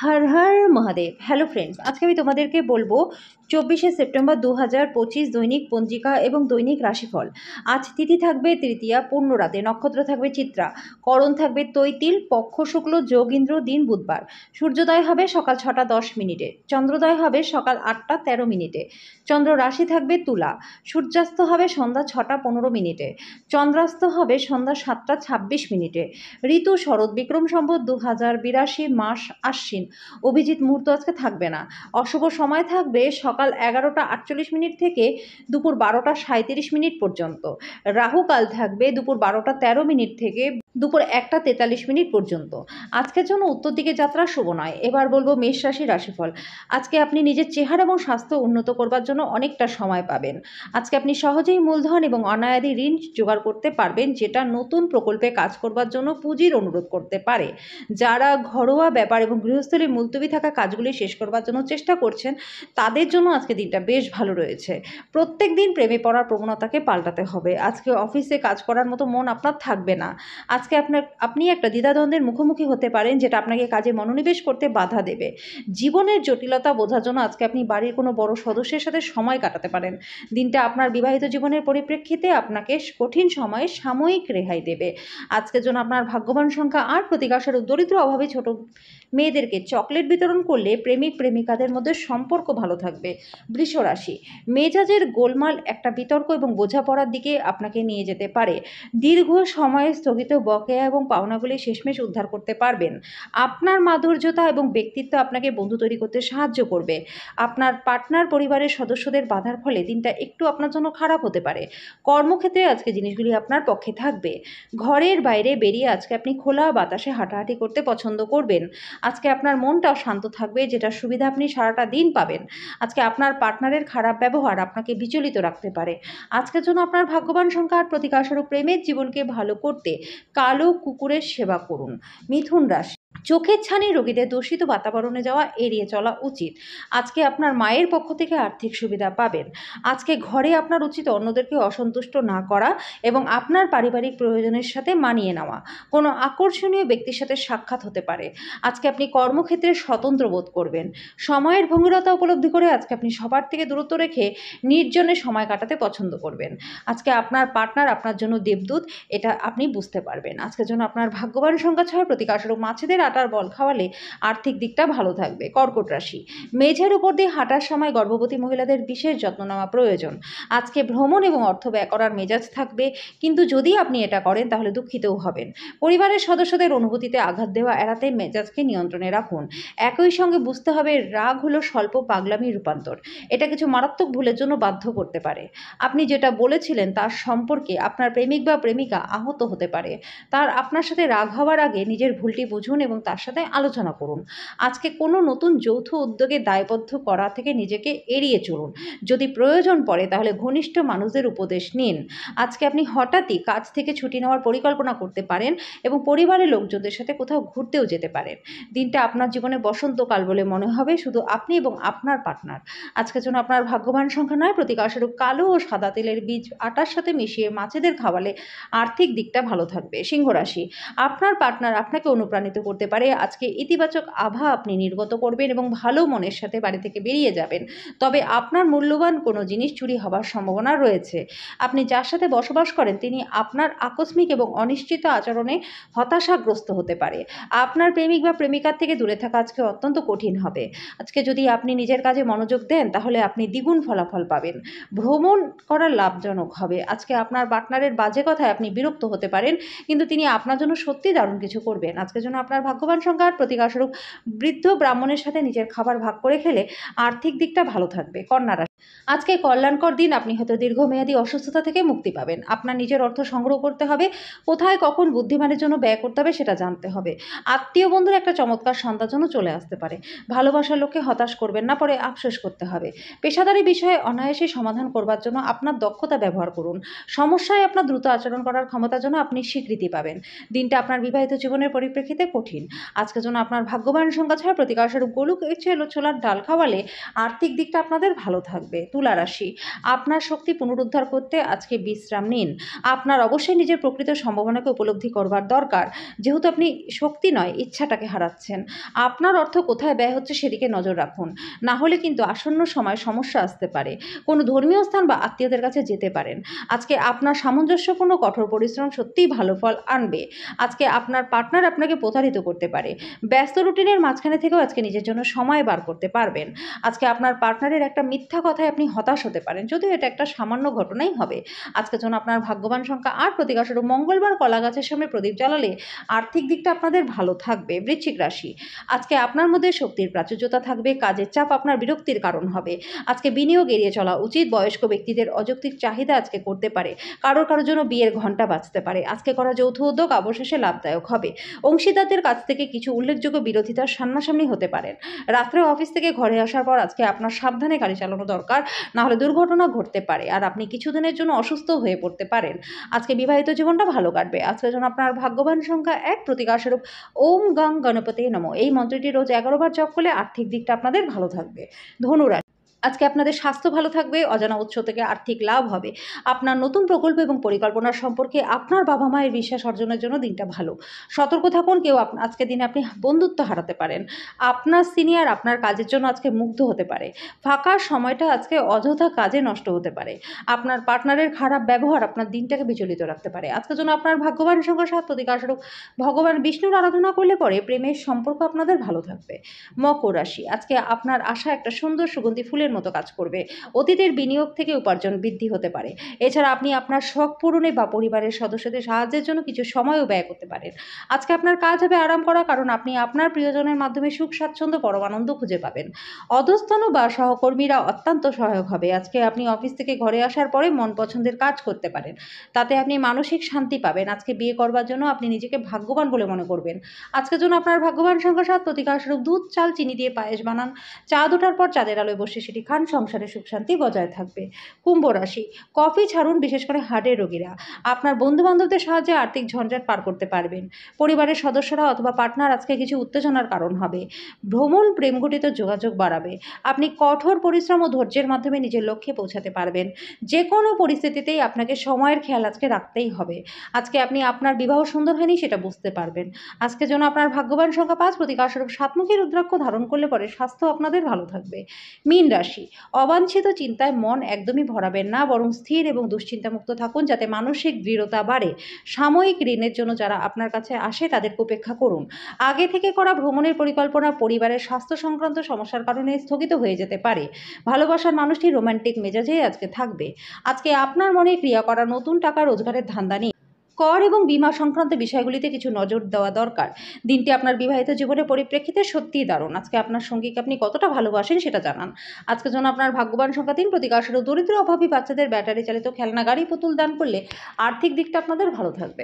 Har Har Mahadev. Hello friends, আজকে আমি তোমাদেরকে বলবো 24শে সেপ্টেম্বর 2025 দৈনিক পঞ্জিকা এবং দৈনিক রাশিফল। আজ তিথি থাকবে তৃতীয়া, পূর্ণ রাতে, নক্ষত্র থাকবে চিত্রা, করণ থাকবে তৈতিল, পক্ষ শুক্ল, যোগীন্দ্র, দিন বুধবার। সূর্যোদয় হবে সকাল 6টা 10 মিনিটে, চন্দ্রোদয় হবে সকাল 8টা 13 মিনিটে, চন্দ্র রাশি থাকবে তুলা, সূর্যাস্ত হবে সন্ধ্যা 6টা 15 মিনিটে, চন্দ্রাস্ত হবে সন্ধ্যা 7টা 26 মিনিটে। ঋতু শরৎ, বিক্রম সম্বত 2082, মাস আশ্বিন। অভিজিৎ মুহূর্ত আজকে থাকবে না। অশুভ সময় থাকবে সকাল 11টা 48 মিনিট থেকে দুপুর 12টা 37 মিনিট পর্যন্ত। রাহুকাল থাকবে দুপুর 12টা 13 মিনিট থেকে দুপুর 1টা 43 মিনিট পর্যন্ত। আজকের জন্য উত্তর দিকে যাত্রা শুভ নয়। এবার বলবো মেষ রাশি রাশিফল। আজকে আপনি নিজের চেহারা এবং স্বাস্থ্য উন্নত করবার জন্য অনেকটা সময় পাবেন। আজকে আপনি সহজেই মূলধন এবং অনায়াদি ঋণ জোগাড় করতে পারবেন, যেটা নতুন প্রকল্পে কাজ করবার জন্য পুঁজির অনুরোধ করতে পারে। যারা ঘরোয়া ব্যাপার এবং গৃহস্থলী মুলতবি থাকা কাজগুলি শেষ করবার জন্য চেষ্টা করছেন, তাদের জন্য আজকে দিনটা বেশ ভালো রয়েছে। প্রত্যেক দিন প্রেমে পড়ার প্রবণতাকে পাল্টাতে হবে। আজকে অফিসে কাজ করার মতো মন আপনার থাকবে না। আজকে আপনি একটা দ্বিধাদ্বন্দ্বের মুখোমুখি হতে পারেন, যেটা আপনাকে কাজে মনোনিবেশ করতে বাধা দেবে। জীবনের জটিলতা বোঝার জন্য আজকে আপনি বাড়ির কোনো বড় সদস্যের সাথে সময় কাটাতে পারেন। দিনটা আপনার বিবাহিত জীবনের পরিপ্রেক্ষিতে আপনাকে কঠিন সময়ে সাময়িক রেহাই দেবে। আজকের জন্য আপনার ভাগ্যবান সংখ্যা আর প্রতিকারস্বরূপ দরিদ্র অভাবী ছোট মেয়েদেরকে চকলেট বিতরণ করলে প্রেমিক প্রেমিকাদের মধ্যে সম্পর্ক ভালো থাকবে। বৃষ রাশি, মেজাজের গোলমাল একটা বিতর্ক এবং বোঝাপড়ার দিকে আপনাকে নিয়ে যেতে পারে। দীর্ঘ সময়ে স্থগিত বকেয়া এবং পাওনাগুলি শেষমেশ উদ্ধার করতে পারবেন। আপনার মাধুর্যতা এবং ব্যক্তিত্ব আপনাকে বন্ধু তৈরি করতে সাহায্য করবে। আপনার পার্টনার পরিবারের সদস্যদের বাধার ফলে দিনটা একটু আপনার জন্য খারাপ হতে পারে। কর্মক্ষেত্রে আজকে জিনিসগুলি আপনার পক্ষে থাকবে। ঘরের বাইরে বেরিয়ে আজকে আপনি খোলা বাতাসে হাঁটাহাঁটি করতে পছন্দ করবেন। আজকে আপনার মনটাও শান্ত থাকবে, যেটার সুবিধা আপনি সারাটা দিন পাবেন। আজকে আপনার পার্টনারের খারাপ ব্যবহার আপনাকে বিচলিত রাখতে পারে। আজকের জন্য আপনার ভাগ্যবান সংখ্যা আর প্রতিকারস্বরূপ প্রেমের জীবনকে ভালো করতে কালো কুকুরের সেবা করুন। মিথুন রাশি, চোখের ছানি রোগীদের দূষিত বাতাবরণে যাওয়া এড়িয়ে চলা উচিত। আজকে আপনার মায়ের পক্ষ থেকে আর্থিক সুবিধা পাবেন। আজকে ঘরে আপনার উচিত অন্যদেরকে অসন্তুষ্ট না করা এবং আপনার পারিবারিক প্রয়োজনের সাথে মানিয়ে নেওয়া। কোনো আকর্ষণীয় ব্যক্তির সাথে সাক্ষাৎ হতে পারে। আজকে আপনি কর্মক্ষেত্রে স্বতন্ত্র বোধ করবেন। সময়ের ভঙ্গুরতা উপলব্ধি করে আজকে আপনি সবার থেকে দূরত্ব রেখে নির্জনে সময় কাটাতে পছন্দ করবেন। আজকে আপনার পার্টনার আপনার জন্য দেবদূত, এটা আপনি বুঝতে পারবেন। আজকের জন্য আপনার ভাগ্যবান সংখ্যা 6, প্রতিকারস্বরূপ মাছেদের আটার বল খাওয়ালে আর্থিক দিকটা ভালো থাকবে। কর্কট রাশি, মেঝের উপর দিয়ে হাঁটার সময় গর্ভবতী মহিলাদের বিশেষ যত্ন নেওয়া প্রয়োজন। আজকে ভ্রমণ এবং অর্থ ব্যয় করার মেজাজ থাকবে, কিন্তু যদি আপনি এটা করেন তাহলে দুঃখিতও হবেন। পরিবারের সদস্যদের অনুভূতিতে আঘাত দেওয়া এড়াতে মেজাজকে নিয়ন্ত্রণে রাখুন। একই সঙ্গে বুঝতে হবে, রাগ হলো স্বল্প পাগলামির রূপান্তর। এটা কিছু মারাত্মক ভুলের জন্য বাধ্য করতে পারে। আপনি যেটা বলেছিলেন তার সম্পর্কে আপনার প্রেমিক বা প্রেমিকা আহত হতে পারে। তার আপনার সাথে রাগ হওয়ার আগে নিজের ভুলটি বুঝুন এবং তার সাথে আলোচনা করুন। আজকে কোনো নতুন যৌথ উদ্যোগে দায়বদ্ধ করা থেকে নিজেকে এড়িয়ে চলুন। যদি প্রয়োজন পড়ে তাহলে ঘনিষ্ঠ মানুষদের উপদেশ নিন। আজকে আপনি হঠাৎই কাজ থেকে ছুটি নেওয়ার পরিকল্পনা করতে পারেন এবং পরিবারের লোকজনদের সাথে কোথাও ঘুরতেও যেতে পারেন। দিনটা আপনার জীবনে বসন্তকাল বলে মনে হবে, শুধু আপনি এবং আপনার পার্টনার। আজকের জন্য আপনার ভাগ্যবান সংখ্যা 9, প্রতিকারস্বরূপ কালো ও সাদা তেলের বীজ আটার সাথে মিশিয়ে মাছেদের খাওয়ালে আর্থিক দিকটা ভালো থাকবে। সিংহ রাশি, আপনার পার্টনার আপনাকে অনুপ্রাণিত করতে পারে। আজকে ইতিবাচক আভা আপনি নির্গত করবেন এবং ভালো মনের সাথে বাড়ি থেকে বেরিয়ে যাবেন। তবে আপনার মূল্যবান কোনো জিনিস চুরি হওয়ার সম্ভাবনা রয়েছে। আপনি যার সাথে বসবাস করেন তিনি আপনার আকস্মিক এবং অনিশ্চিত আচরণে হতাশাগ্রস্ত হতে পারে। আপনার প্রেমিক বা প্রেমিকার থেকে দূরে থাকা আজকে অত্যন্ত কঠিন হবে। আজকে যদি আপনি নিজের কাজে মনোযোগ দেন তাহলে আপনি দ্বিগুণ ফলাফল পাবেন। ভ্রমণ করা লাভজনক হবে। আজকে আপনার পার্টনারের বাজে কথায় আপনি বিরক্ত হতে পারেন, কিন্তু তিনি আপনার জন্য সত্যি দারুণ কিছু করবেন। আজকের জন্য আপনার ভাগ্যবান সংখ্যা আর প্রতিকারস্বরূপ বৃদ্ধ ব্রাহ্মণের সাথে নিজের খাবার ভাগ করে খেলে আর্থিক দিকটা ভালো থাকবে। কন্যা রাশি, আজকে কল্যাণকর দিন। আপনি হয়তো দীর্ঘমেয়াদী অসুস্থতা থেকে মুক্তি পাবেন। আপনার নিজের অর্থ সংগ্রহ করতে হবে। কোথায় কখন বুদ্ধিমানের জন্য ব্যয় করতে হবে সেটা জানতে হবে। আত্মীয় বন্ধুর একটা চমৎকার সন্তান জন্য চলে আসতে পারে। ভালোবাসার লোককে হতাশ করবেন না, পরে আফসোস করতে হবে। পেশাদারি বিষয়ে অনায়াসে সমাধান করবার জন্য আপনার দক্ষতা ব্যবহার করুন। সমস্যায় আপনার দ্রুত আচরণ করার ক্ষমতার জন্য আপনি স্বীকৃতি পাবেন। দিনটা আপনার বিবাহিত জীবনের পরিপ্রেক্ষিতে কঠিন। আজকের জন্য আপনার ভাগ্যবান সংখ্যা 6, প্রতিকারস্বরূপ গোলক ছোলার ডাল খাওয়ালে আর্থিক দিকটা আপনাদের ভালো থাকবে। থাকবে। তুলা রাশি, আপনার শক্তি পুনরুদ্ধার করতে আজকে বিশ্রাম নিন। আপনার অবশ্যই নিজের প্রকৃত সম্ভাবনাকে উপলব্ধি করবার দরকার, যেহেতু আপনি শক্তি নয় ইচ্ছাটাকে হারাচ্ছেন। আপনার অর্থ কোথায় ব্যয় হচ্ছে সেদিকে নজর রাখুন, না হলে কিন্তু আসন্ন সময় সমস্যা আসতে পারে। কোনো ধর্মীয় স্থান বা আত্মীয়দের কাছে যেতে পারেন। আজকে আপনার সামঞ্জস্যপূর্ণ কঠোর পরিশ্রম সত্যিই ভালো ফল আনবে। আজকে আপনার পার্টনার আপনাকে প্রতারিত করতে পারে। ব্যস্ত রুটিনের মাঝখানে থেকেও আজকে নিজের জন্য সময় বার করতে পারবেন। আজকে আপনার পার্টনারের একটা মিথ্যা কথায় আপনি হতাশ হতে পারেন, যদিও এটা একটা সামান্য ঘটনাই হবে। আজকের জন্য আপনার ভাগ্যবান সংখ্যা ৮, প্রতিকারস্বরূপ মঙ্গলবার কলা গাছের সামনে প্রদীপ জ্বালালে আর্থিক দিকটা আপনাদের ভালো থাকবে। বৃশ্চিক রাশি, আজকে আপনার মধ্যে শক্তির প্রাচুর্যতা থাকবে, কাজের চাপ আপনার বিরক্তির কারণ হবে। আজকে বিনিয়োগ এড়িয়ে চলা উচিত। বয়স্ক ব্যক্তিদের অযৌক্তিক চাহিদা আজকে করতে পারে, কারোর জন্য বিয়ের ঘণ্টা বাজতে পারে। আজকে করা যৌথ উদ্যোগ অবশেষে লাভদায়ক হবে। অংশীদারদের কাছ থেকে কিছু উল্লেখযোগ্য বিরোধিতার সামনাসামনি হতে পারেন। রাত্রে অফিস থেকে ঘরে আসার পর আজকে আপনার সাবধানে গাড়ি চালানো দরকার, না হলে দুর্ঘটনা ঘটতে পারে আর আপনি কিছুদিনের জন্য অসুস্থ হয়ে পড়তে পারেন। আজকে বিবাহিত জীবনটা ভালো কাটবে। আজকের জন্য আপনার ভাগ্যবান সংখ্যা ১, প্রতিকারস্বরূপ ওম গং গণপতে নমঃ। এই মন্ত্রটি রোজ ১১ বার জপ করলে আর্থিক দিকটা আপনাদের ভালো থাকবে। ধনুরাশি, আজকে আপনাদের স্বাস্থ্য ভালো থাকবে, অজানা উৎস থেকে আর্থিক লাভ হবে। আপনার নতুন প্রকল্প এবং পরিকল্পনার সম্পর্কে আপনার বাবা মায়ের বিশ্বাস অর্জনের জন্য দিনটা ভালো। সতর্ক থাকুন, কেউ আজকে দিনে আপনি বন্ধুত্ব হারাতে পারেন। আপনার সিনিয়র আপনার কাজের জন্য আজকে মুগ্ধ হতে পারে। ফাঁকা সময়টা আজকে অযথা কাজে নষ্ট হতে পারে। আপনার পার্টনারের খারাপ ব্যবহার আপনার দিনটাকে বিচলিত রাখতে পারে। আজকের জন্য আপনার ভাগ্যবান সংখ্যা ৭, প্রতিকারস্বরূপ ভগবান বিষ্ণুর আরাধনা করলে পরে প্রেমের সম্পর্ক আপনাদের ভালো থাকবে। মকর রাশি, আজকে আপনার আশা একটা সুন্দর সুগন্ধি ফুলের মতো কাজ করবে। অতীতের বিনিয়োগ থেকে উপার্জন বৃদ্ধি হতে পারে। এছাড়া আপনি আপনার শখ পূরণে বা পরিবারের সদস্যদের সাহায্যের জন্য কিছু সময়ও ব্যয় করতে পারেন। আজকে আপনার কাজ হবে আরাম করা, কারণ আপনি আপনার প্রিয়জনের মাধ্যমে সুখ স্বাচ্ছন্দ্য পরমানন্দ খুঁজে পাবেন। অধস্তন বা সহকর্মীরা অত্যন্ত সহায়ক হবে। আজকে আপনি অফিস থেকে ঘরে আসার পরে মন পছন্দের কাজ করতে পারেন, তাতে আপনি মানসিক শান্তি পাবেন। আজকে বিয়ে করবার জন্য আপনি নিজেকে ভাগ্যবান বলে মনে করবেন। আজকের জন্য আপনার ভাগ্যবান সংখ্যা ৭, প্রতিকারস্বরূপ দুধ, চাল, চিনি দিয়ে পায়েস বানান। চাঁদ ওঠার পর চাঁদের আলোয় বসে সেটি খান, সংসারে সুখ শান্তি বজায় থাকবে। কুম্ভ রাশি, কফি ছাড়ুন, বিশেষ করে হার্টের রোগীরা। আপনার বন্ধু বান্ধবদের সাহায্যে আর্থিক ঝঞ্ঝাট পার করতে পারবেন। পরিবারের সদস্যরা অথবা পার্টনার আজকে কিছু উত্তেজনার কারণ হবে। ভ্রমণ প্রেমঘটিত যোগাযোগ বাড়াবে। আপনি কঠোর পরিশ্রম ও ধৈর্যের মাধ্যমে নিজের লক্ষ্যে পৌঁছাতে পারবেন। যে কোনো পরিস্থিতিতেই আপনাকে সময়ের খেয়াল আজকে রাখতেই হবে। আজকে আপনি আপনার বিবাহ সুন্দর হয়নি সেটা বুঝতে পারবেন। আজকের জন্য আপনার ভাগ্যবান সংখ্যা ৫, প্রতিকারস্বরূপ সাতমুখী রুদ্রাক্ষ ধারণ করলে পরে স্বাস্থ্য আপনাদের ভালো থাকবে। মীন রাশি, অবাঞ্ছিত চিন্তায় মন একদমই ভরাবেন না, বরং স্থির এবং দুশ্চিন্তামুক্ত থাকুন, যাতে মানসিক দৃঢ়তা বাড়ে। সাময়িক ঋণের জন্য যারা আপনার কাছে আসে তাদেরকে উপেক্ষা করুন। আগে থেকে করা ভ্রমণের পরিকল্পনা পরিবারের স্বাস্থ্য সংক্রান্ত সমস্যার কারণে স্থগিত হয়ে যেতে পারে। ভালোবাসার মানুষটি রোমান্টিক মেজাজেই আজকে থাকবে। আজকে আপনার মনে ক্রিয়া করা নতুন টাকা রোজগারের ধান্দা নিয়ে কর এবং বীমা সংক্রান্ত বিষয়গুলিতে কিছু নজর দেওয়া দরকার। দিনটি আপনার বিবাহিত জীবনের পরিপ্রেক্ষিতে সত্যিই দারুণ। আজকে আপনার সঙ্গীকে আপনি কতটা ভালোবাসেন সেটা জানান। আজকের জন্য আপনার ভাগ্যবান সংখ্যা ৩, প্রতিকারস্বরূপ দরিদ্র অভাবী বাচ্চাদের ব্যাটারি চালিত খেলনা গাড়ি পুতুল দান করলে আর্থিক দিকটা আপনাদের ভালো থাকবে।